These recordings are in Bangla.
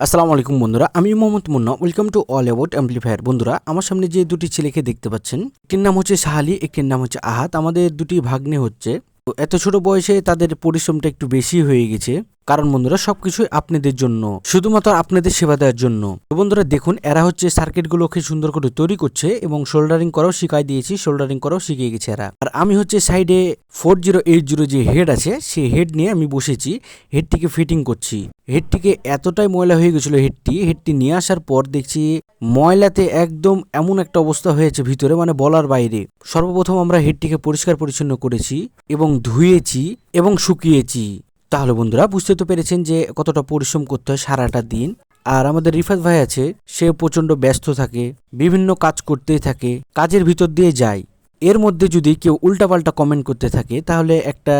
আসসালামু আলাইকুম বন্ধুরা, আমি Mohammad Munna. Welcome to all about amplifier. বন্ধুরা, আমার সামনে যে দুটি ছেলেকে দেখতে পাচ্ছেন, একটির নাম হচ্ছে সাহালি, একটির নাম হচ্ছে আহাত। আমাদের দুটি ভাগ্নে হচ্ছে। তো এত ছোট বয়সে তাদের পরিশ্রমটা একটু বেশি হয়ে গেছে, কারণ বন্ধুরা সবকিছুই আপনাদের জন্য, শুধুমাত্র আপনাদের সেবা দেওয়ার জন্য। তো বন্ধুরা দেখুন, এরা হচ্ছে সার্কিটগুলোকে সুন্দর করে তৈরি করছে এবং সোল্ডারিং করাও শিখাই দিয়েছি, সোল্ডারিং করাও শিখিয়ে গেছে এরা। আর আমি হচ্ছে সাইডে 4080 যে হেড আছে, সেই হেড নিয়ে আমি বসেছি, হেডটিকে ফিটিং করছি। হেডটিকে এতটাই ময়লা হয়ে গেছিল, হেডটি নিয়ে আসার পর দেখছি ময়লাতে একদম এমন একটা অবস্থা হয়েছে ভিতরে, মানে বলার বাইরে। সর্বপ্রথম আমরা হেডটিকে পরিষ্কার পরিচ্ছন্ন করেছি এবং ধুয়েছি এবং শুকিয়েছি। তাহলে বন্ধুরা বুঝতে তো পেরেছেন যে কতটা পরিশ্রম করতে হয় সারাটা দিন। আর আমাদের রিফাত ভাই আছে, সে প্রচন্ড ব্যস্ত থাকে, বিভিন্ন কাজ করতেই থাকে, কাজের ভিতর দিয়ে যায়। এর মধ্যে যদি কেউ উল্টাপাল্টা কমেন্ট করতে থাকে, তাহলে একটা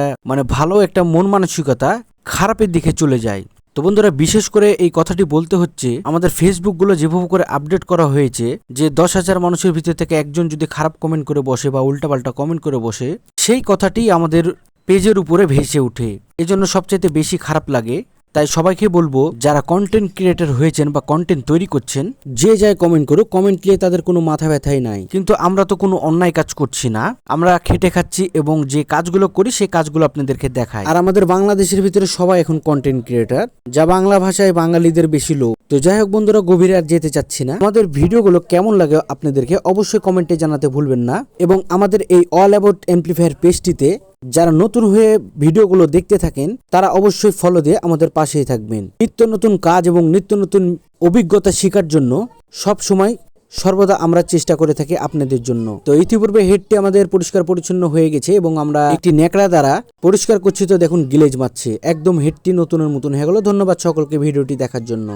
ভালো একটা মন মানসিকতা খারাপের দিকে চলে যায়। তো বন্ধুরা, বিশেষ করে এই কথাটি বলতে হচ্ছে, আমাদের ফেসবুক গুলো যেভাবে করে আপডেট করা হয়েছে, যে 10,000 মানুষের ভিতর থেকে একজন যদি খারাপ কমেন্ট করে বসে বা উল্টাপাল্টা কমেন্ট করে বসে, সেই কথাটি আমাদের পেজের উপরে ভেসে ওঠে। এজন্য সবচাইতে বেশি খারাপ লাগে। তাই সবাইকে বলবো, যারা কন্টেন্ট ক্রিয়েটর হয়েছেন বা কন্টেন্ট তৈরি করছেন, যে যায় কমেন্ট করুক, কমেন্ট নিয়ে তাদের কোনো মাথা ব্যথাই নাই। কিন্তু আমরা তো কোনো অন্যায় কাজ করছি না, আমরা খেটে খাচ্ছি এবং যে কাজগুলো করি সেই কাজগুলো আপনাদেরকে দেখাই। আর আমাদের বাংলাদেশের ভিতরে সবাই এখন কন্টেন্ট ক্রিয়েটর, যা বাংলা ভাষায় বাঙালিদের বেশি লোক। তো যাই হোক বন্ধুরা, গভীরে আর যেতে চাচ্ছি না। আমাদের ভিডিওগুলো কেমন লাগে আপনাদেরকে অবশ্যই কমেন্টে জানাতে ভুলবেন না। এবং আমাদের এই অল অ্যাবাউট অ্যাম্পলিফায়ার পেজটিতে যারা নতুন হয়ে ভিডিওগুলো দেখতে থাকেন, তারা অবশ্যই ফলো দিয়ে আমাদের পাশেই থাকবেন। নিত্য নতুন কাজ এবং নিত্য নতুন অভিজ্ঞতা শেখার জন্য সব সময় সর্বদা আমরা চেষ্টা করে থাকি আপনাদের জন্য। তো ইতিপূর্বে হেডটি আমাদের পরিষ্কার পরিচ্ছন্ন হয়ে গেছে এবং আমরা একটি ন্যাকড়া দ্বারা পরিষ্কার করছি। তো দেখুন, গ্লেজ মারছে, একদম হেডটি নতুনের মতন হয়ে গেল। ধন্যবাদ সকলকে ভিডিওটি দেখার জন্য।